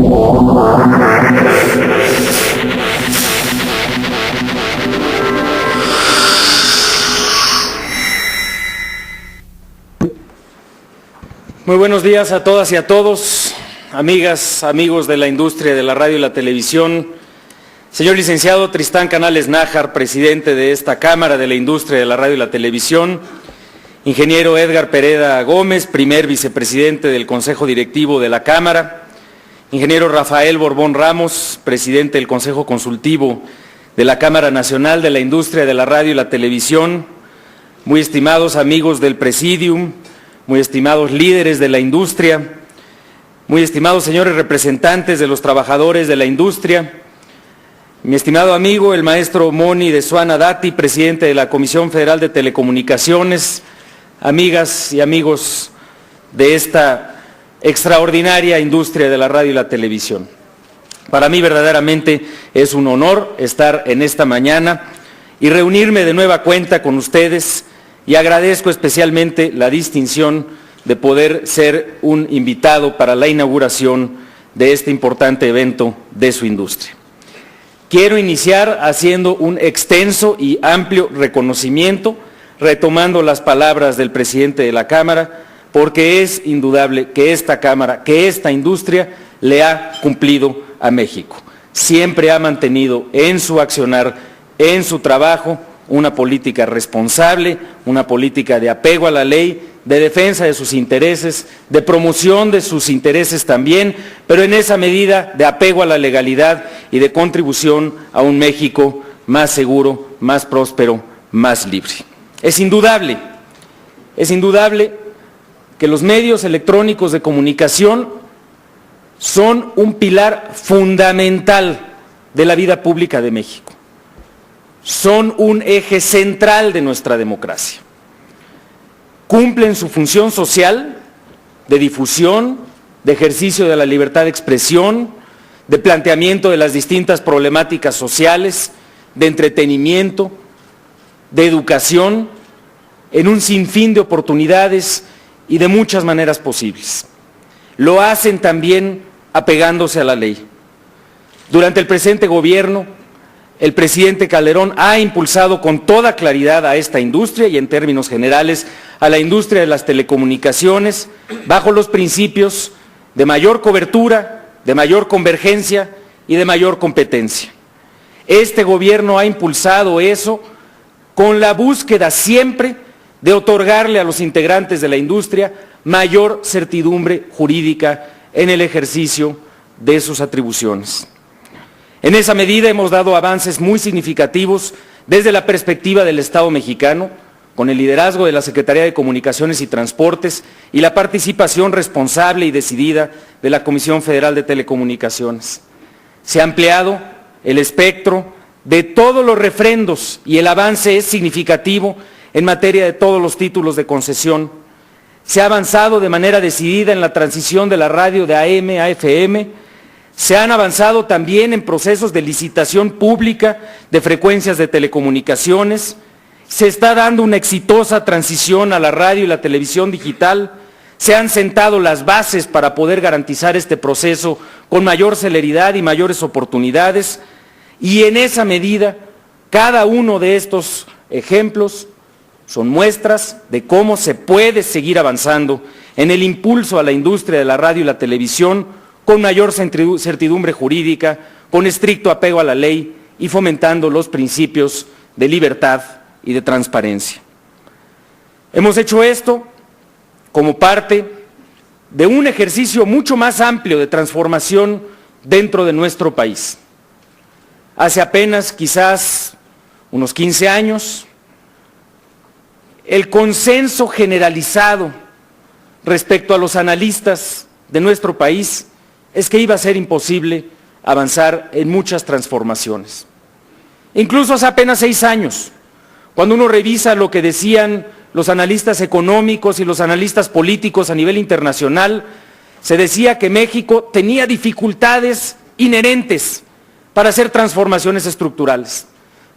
Muy buenos días a todas y a todos, amigas, amigos de la industria de la radio y la televisión. Señor licenciado Tristán Canales Nájar, presidente de esta Cámara de la Industria de la Radio y la Televisión. Ingeniero Edgar Pereda Gómez, primer vicepresidente del Consejo Directivo de la Cámara. Ingeniero Rafael Borbón Ramos, presidente del Consejo Consultivo de la Cámara Nacional de la Industria de la Radio y la Televisión. Muy estimados amigos del Presidium, muy estimados líderes de la industria, muy estimados señores representantes de los trabajadores de la industria, mi estimado amigo el maestro Moni de Suana Dati, presidente de la Comisión Federal de Telecomunicaciones, amigas y amigos de esta extraordinaria industria de la radio y la televisión. Para mí verdaderamente es un honor estar en esta mañana y reunirme de nueva cuenta con ustedes, y agradezco especialmente la distinción de poder ser un invitado para la inauguración de este importante evento de su industria. Quiero iniciar haciendo un extenso y amplio reconocimiento, retomando las palabras del presidente de la Cámara, porque es indudable que esta Cámara, que esta industria le ha cumplido a México. Siempre ha mantenido en su accionar, en su trabajo, una política responsable, una política de apego a la ley, de defensa de sus intereses, de promoción de sus intereses también, pero en esa medida de apego a la legalidad y de contribución a un México más seguro, más próspero, más libre. Es indudable que los medios electrónicos de comunicación son un pilar fundamental de la vida pública de México. Son un eje central de nuestra democracia. Cumplen su función social de difusión, de ejercicio de la libertad de expresión, de planteamiento de las distintas problemáticas sociales, de entretenimiento, de educación, en un sinfín de oportunidades y de muchas maneras posibles. Lo hacen también apegándose a la ley. Durante el presente gobierno, el presidente Calderón ha impulsado con toda claridad a esta industria y en términos generales a la industria de las telecomunicaciones bajo los principios de mayor cobertura, de mayor convergencia y de mayor competencia. Este gobierno ha impulsado eso con la búsqueda siempre de otorgarle a los integrantes de la industria mayor certidumbre jurídica en el ejercicio de sus atribuciones. En esa medida hemos dado avances muy significativos desde la perspectiva del Estado mexicano, con el liderazgo de la Secretaría de Comunicaciones y Transportes y la participación responsable y decidida de la Comisión Federal de Telecomunicaciones. Se ha ampliado el espectro de todos los refrendos y el avance es significativo en materia de todos los títulos de concesión. Se ha avanzado de manera decidida en la transición de la radio de AM a FM. Se han avanzado también en procesos de licitación pública de frecuencias de telecomunicaciones. Se está dando una exitosa transición a la radio y la televisión digital. Se han sentado las bases para poder garantizar este proceso con mayor celeridad y mayores oportunidades. Y en esa medida, cada uno de estos ejemplos son muestras de cómo se puede seguir avanzando en el impulso a la industria de la radio y la televisión con mayor certidumbre jurídica, con estricto apego a la ley y fomentando los principios de libertad y de transparencia. Hemos hecho esto como parte de un ejercicio mucho más amplio de transformación dentro de nuestro país. Hace apenas quizás unos 15 años, el consenso generalizado respecto a los analistas de nuestro país es que iba a ser imposible avanzar en muchas transformaciones. Incluso hace apenas 6 años, cuando uno revisa lo que decían los analistas económicos y los analistas políticos a nivel internacional, se decía que México tenía dificultades inherentes para hacer transformaciones estructurales,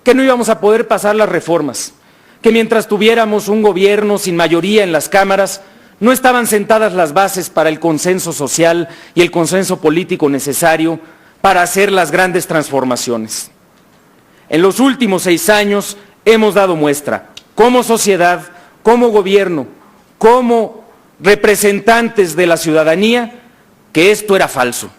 que no íbamos a poder pasar las reformas, que mientras tuviéramos un gobierno sin mayoría en las cámaras, no estaban sentadas las bases para el consenso social y el consenso político necesario para hacer las grandes transformaciones. En los últimos 6 años hemos dado muestra, como sociedad, como gobierno, como representantes de la ciudadanía, que esto era falso,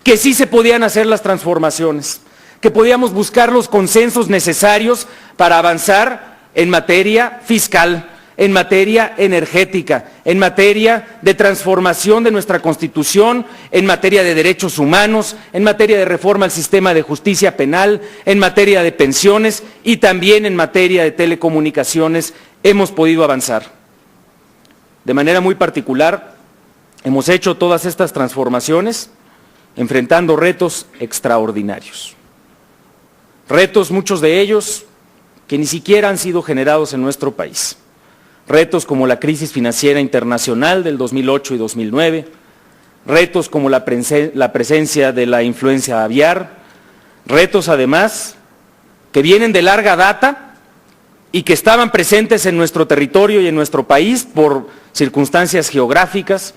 que sí se podían hacer las transformaciones, que podíamos buscar los consensos necesarios para avanzar en materia fiscal, en materia energética, en materia de transformación de nuestra Constitución, en materia de derechos humanos, en materia de reforma al sistema de justicia penal, en materia de pensiones y también en materia de telecomunicaciones hemos podido avanzar. De manera muy particular, hemos hecho todas estas transformaciones enfrentando retos extraordinarios. Retos, muchos de ellos, que ni siquiera han sido generados en nuestro país. Retos como la crisis financiera internacional del 2008 y 2009, retos como la presencia de la influenza aviar, retos además que vienen de larga data y que estaban presentes en nuestro territorio y en nuestro país por circunstancias geográficas,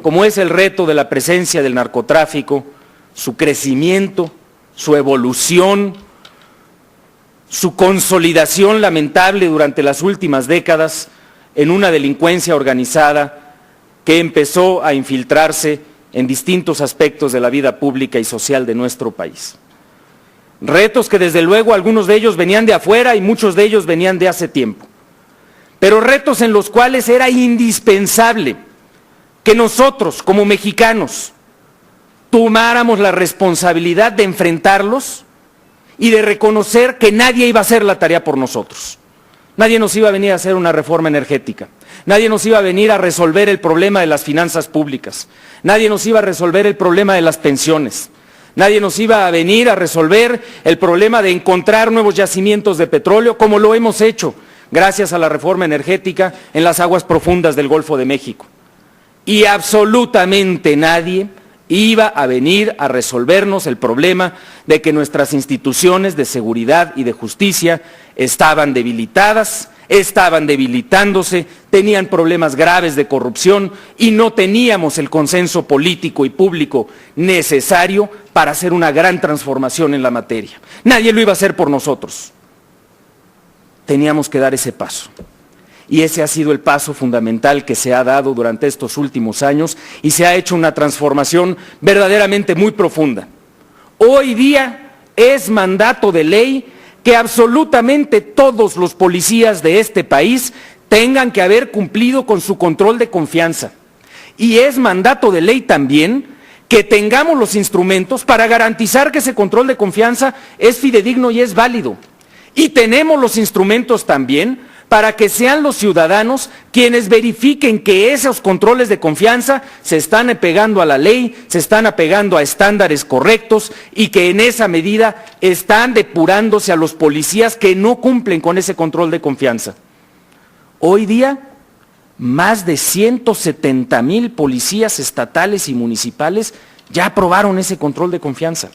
como es el reto de la presencia del narcotráfico, su crecimiento, su evolución, su consolidación lamentable durante las últimas décadas en una delincuencia organizada que empezó a infiltrarse en distintos aspectos de la vida pública y social de nuestro país. Retos que desde luego algunos de ellos venían de afuera y muchos de ellos venían de hace tiempo, pero retos en los cuales era indispensable que nosotros como mexicanos tomáramos la responsabilidad de enfrentarlos y de reconocer que nadie iba a hacer la tarea por nosotros. Nadie nos iba a venir a hacer una reforma energética, nadie nos iba a venir a resolver el problema de las finanzas públicas, nadie nos iba a resolver el problema de las pensiones, nadie nos iba a venir a resolver el problema de encontrar nuevos yacimientos de petróleo, como lo hemos hecho gracias a la reforma energética en las aguas profundas del Golfo de México. Y absolutamente nadie iba a venir a resolvernos el problema de que nuestras instituciones de seguridad y de justicia estaban debilitadas, estaban debilitándose, tenían problemas graves de corrupción y no teníamos el consenso político y público necesario para hacer una gran transformación en la materia. Nadie lo iba a hacer por nosotros. Teníamos que dar ese paso. Y ese ha sido el paso fundamental que se ha dado durante estos últimos años y se ha hecho una transformación verdaderamente muy profunda. Hoy día es mandato de ley que absolutamente todos los policías de este país tengan que haber cumplido con su control de confianza. Y es mandato de ley también que tengamos los instrumentos para garantizar que ese control de confianza es fidedigno y es válido. Y tenemos los instrumentos también para que sean los ciudadanos quienes verifiquen que esos controles de confianza se están apegando a la ley, se están apegando a estándares correctos y que en esa medida están depurándose a los policías que no cumplen con ese control de confianza. Hoy día, más de 170,000 policías estatales y municipales ya aprobaron ese control de confianza.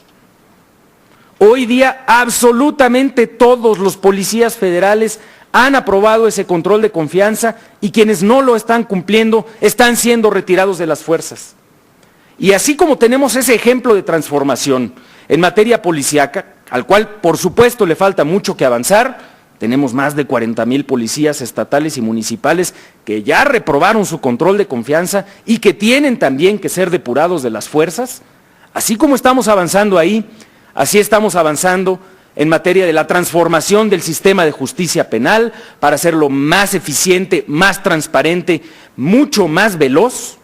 Hoy día, absolutamente todos los policías federales han aprobado ese control de confianza y quienes no lo están cumpliendo están siendo retirados de las fuerzas. Y así como tenemos ese ejemplo de transformación en materia policíaca, al cual por supuesto le falta mucho que avanzar, tenemos más de 40,000 policías estatales y municipales que ya reprobaron su control de confianza y que tienen también que ser depurados de las fuerzas. Así como estamos avanzando ahí, así estamos avanzando en materia de la transformación del sistema de justicia penal para hacerlo más eficiente, más transparente, mucho más veloz,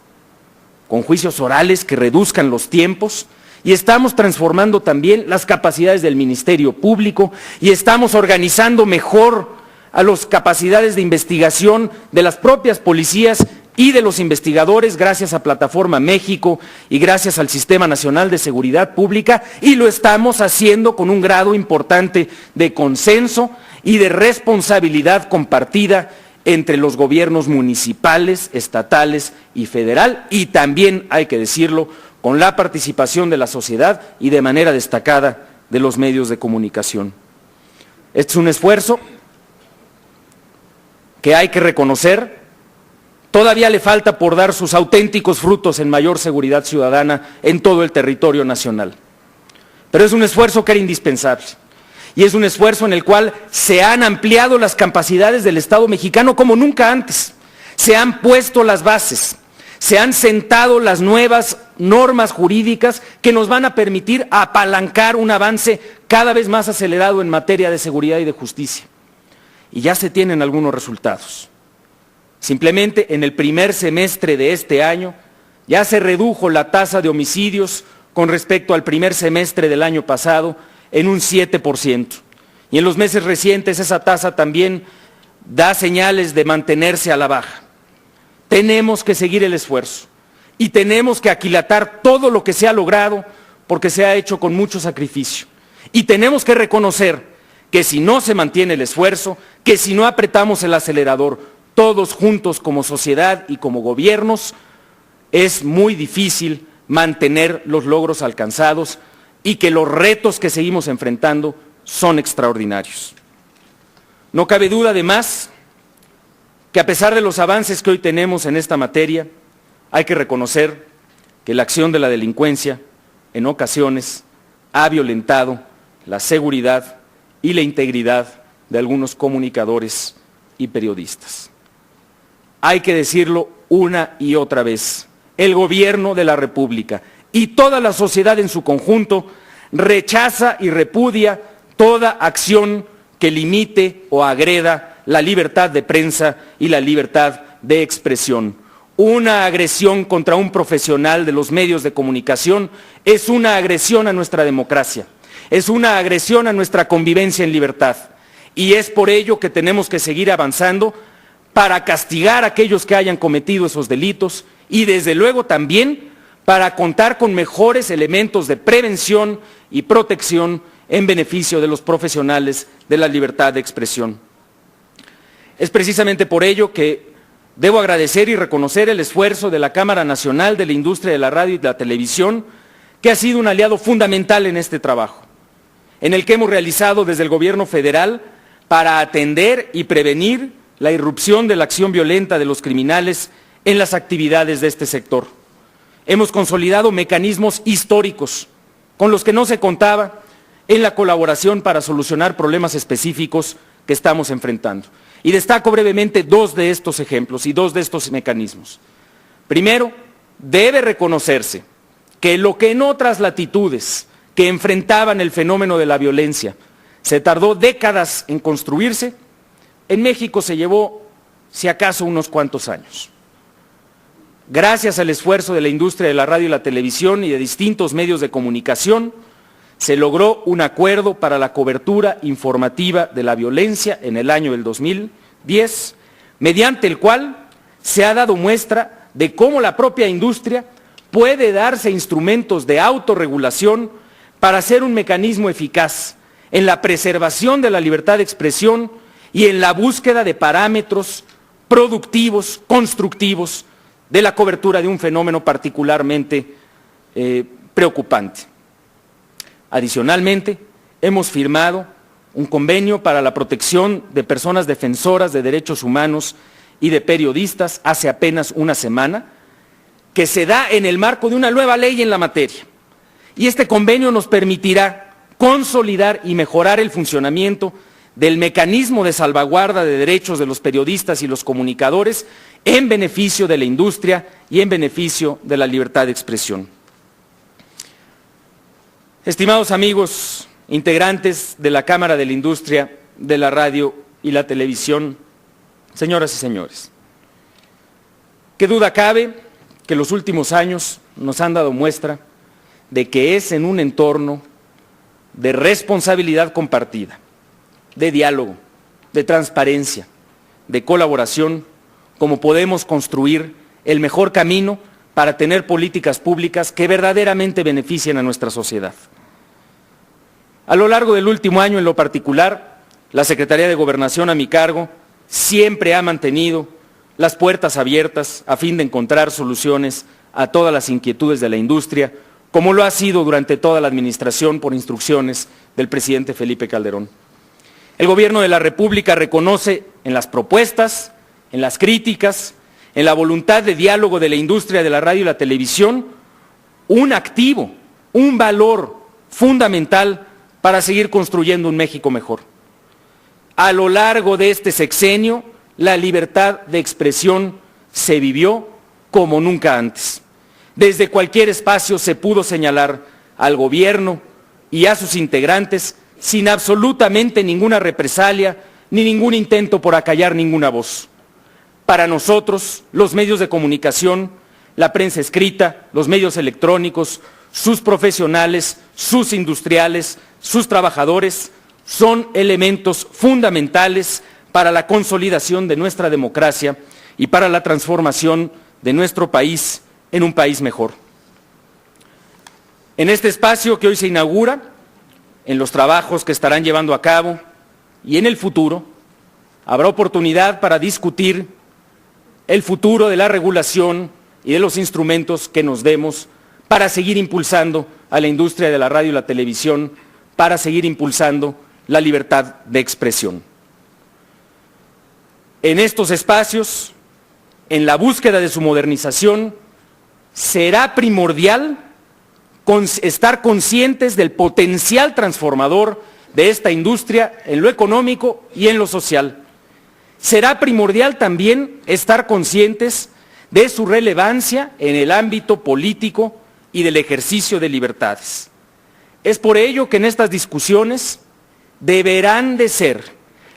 con juicios orales que reduzcan los tiempos, y estamos transformando también las capacidades del Ministerio Público y estamos organizando mejor a las capacidades de investigación de las propias policías y de los investigadores gracias a Plataforma México y gracias al Sistema Nacional de Seguridad Pública, y lo estamos haciendo con un grado importante de consenso y de responsabilidad compartida entre los gobiernos municipales, estatales y federal, y también, hay que decirlo, con la participación de la sociedad y de manera destacada de los medios de comunicación. Este es un esfuerzo que hay que reconocer. todavía le falta por dar sus auténticos frutos en mayor seguridad ciudadana en todo el territorio nacional. Pero es un esfuerzo que era indispensable. Y es un esfuerzo en el cual se han ampliado las capacidades del Estado mexicano como nunca antes. Se han puesto las bases, se han sentado las nuevas normas jurídicas que nos van a permitir apalancar un avance cada vez más acelerado en materia de seguridad y de justicia. Y ya se tienen algunos resultados. Simplemente en el primer semestre de este año ya se redujo la tasa de homicidios con respecto al primer semestre del año pasado en un 7%. Y en los meses recientes esa tasa también da señales de mantenerse a la baja. Tenemos que seguir el esfuerzo y tenemos que aquilatar todo lo que se ha logrado porque se ha hecho con mucho sacrificio. Y tenemos que reconocer que si no se mantiene el esfuerzo, que si no apretamos el acelerador todos juntos como sociedad y como gobiernos, es muy difícil mantener los logros alcanzados y que los retos que seguimos enfrentando son extraordinarios. No cabe duda, además, que a pesar de los avances que hoy tenemos en esta materia, hay que reconocer que la acción de la delincuencia, en ocasiones, ha violentado la seguridad y la integridad de algunos comunicadores y periodistas. Hay que decirlo una y otra vez. El gobierno de la República y toda la sociedad en su conjunto rechaza y repudia toda acción que limite o agreda la libertad de prensa y la libertad de expresión. Una agresión contra un profesional de los medios de comunicación es una agresión a nuestra democracia, es una agresión a nuestra convivencia en libertad. Y es por ello que tenemos que seguir avanzando para castigar a aquellos que hayan cometido esos delitos y desde luego también para contar con mejores elementos de prevención y protección en beneficio de los profesionales de la libertad de expresión. Es precisamente por ello que debo agradecer y reconocer el esfuerzo de la Cámara Nacional de la Industria de la Radio y de la Televisión, que ha sido un aliado fundamental en este trabajo, en el que hemos realizado desde el Gobierno federal para atender y prevenir la irrupción de la acción violenta de los criminales en las actividades de este sector. Hemos consolidado mecanismos históricos con los que no se contaba en la colaboración para solucionar problemas específicos que estamos enfrentando. Y destaco brevemente dos de estos ejemplos y dos de estos mecanismos. Primero, debe reconocerse que lo que en otras latitudes que enfrentaban el fenómeno de la violencia se tardó décadas en construirse, en México se llevó, si acaso, unos cuantos años. Gracias al esfuerzo de la industria de la radio y la televisión y de distintos medios de comunicación, se logró un acuerdo para la cobertura informativa de la violencia en el año del 2010, mediante el cual se ha dado muestra de cómo la propia industria puede darse instrumentos de autorregulación para ser un mecanismo eficaz en la preservación de la libertad de expresión y en la búsqueda de parámetros productivos, constructivos, de la cobertura de un fenómeno particularmente preocupante. Adicionalmente, hemos firmado un convenio para la protección de personas defensoras de derechos humanos y de periodistas hace apenas una semana, que se da en el marco de una nueva ley en la materia. Y este convenio nos permitirá consolidar y mejorar el funcionamiento del mecanismo de salvaguarda de derechos de los periodistas y los comunicadores en beneficio de la industria y en beneficio de la libertad de expresión. Estimados amigos, integrantes de la Cámara de la Industria de la Radio y la Televisión, señoras y señores, qué duda cabe que los últimos años nos han dado muestra de que es en un entorno de responsabilidad compartida, de diálogo, de transparencia, de colaboración, como podemos construir el mejor camino para tener políticas públicas que verdaderamente beneficien a nuestra sociedad. A lo largo del último año en lo particular, la Secretaría de Gobernación a mi cargo siempre ha mantenido las puertas abiertas a fin de encontrar soluciones a todas las inquietudes de la industria, como lo ha sido durante toda la administración por instrucciones del presidente Felipe Calderón. El Gobierno de la República reconoce en las propuestas, en las críticas, en la voluntad de diálogo de la industria de la radio y la televisión, un activo, un valor fundamental para seguir construyendo un México mejor. A lo largo de este sexenio, la libertad de expresión se vivió como nunca antes. Desde cualquier espacio se pudo señalar al gobierno y a sus integrantes sin absolutamente ninguna represalia ni ningún intento por acallar ninguna voz. Para nosotros, los medios de comunicación, la prensa escrita, los medios electrónicos, sus profesionales, sus industriales, sus trabajadores, son elementos fundamentales para la consolidación de nuestra democracia y para la transformación de nuestro país en un país mejor. En este espacio que hoy se inaugura, en los trabajos que estarán llevando a cabo y en el futuro, habrá oportunidad para discutir el futuro de la regulación y de los instrumentos que nos demos para seguir impulsando a la industria de la radio y la televisión, para seguir impulsando la libertad de expresión. En estos espacios, en la búsqueda de su modernización, será primordial estar conscientes del potencial transformador de esta industria en lo económico y en lo social. Será primordial también estar conscientes de su relevancia en el ámbito político y del ejercicio de libertades. Es por ello que en estas discusiones deberán de ser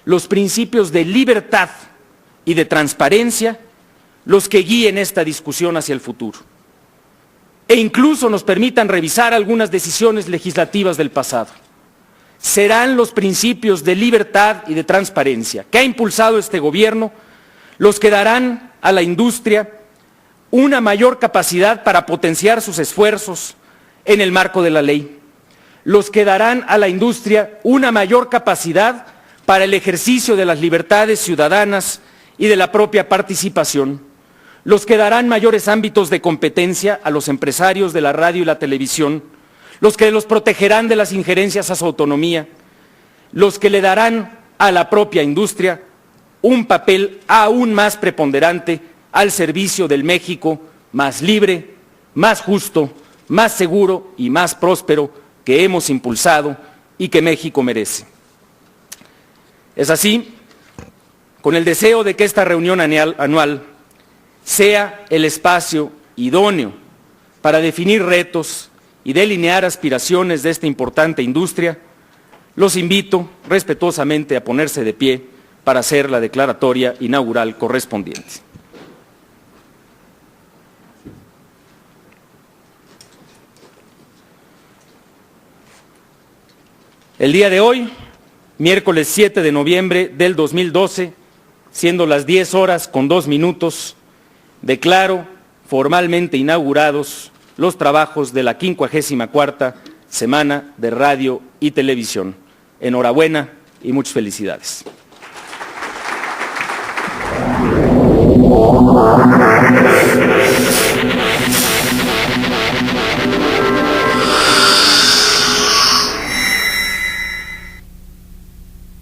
los principios de libertad y de transparencia los que guíen esta discusión hacia el futuro, e incluso nos permitan revisar algunas decisiones legislativas del pasado. Serán los principios de libertad y de transparencia que ha impulsado este gobierno los que darán a la industria una mayor capacidad para potenciar sus esfuerzos en el marco de la ley, los que darán a la industria una mayor capacidad para el ejercicio de las libertades ciudadanas y de la propia participación, los que darán mayores ámbitos de competencia a los empresarios de la radio y la televisión, los que los protegerán de las injerencias a su autonomía, los que le darán a la propia industria un papel aún más preponderante al servicio del México más libre, más justo, más seguro y más próspero que hemos impulsado y que México merece. Es así, con el deseo de que esta reunión anual sea el espacio idóneo para definir retos y delinear aspiraciones de esta importante industria, los invito respetuosamente a ponerse de pie para hacer la declaratoria inaugural correspondiente. El día de hoy, miércoles 7 de noviembre del 2012, siendo las 10:02, declaro formalmente inaugurados los trabajos de la 54ª Semana de Radio y Televisión. Enhorabuena y muchas felicidades.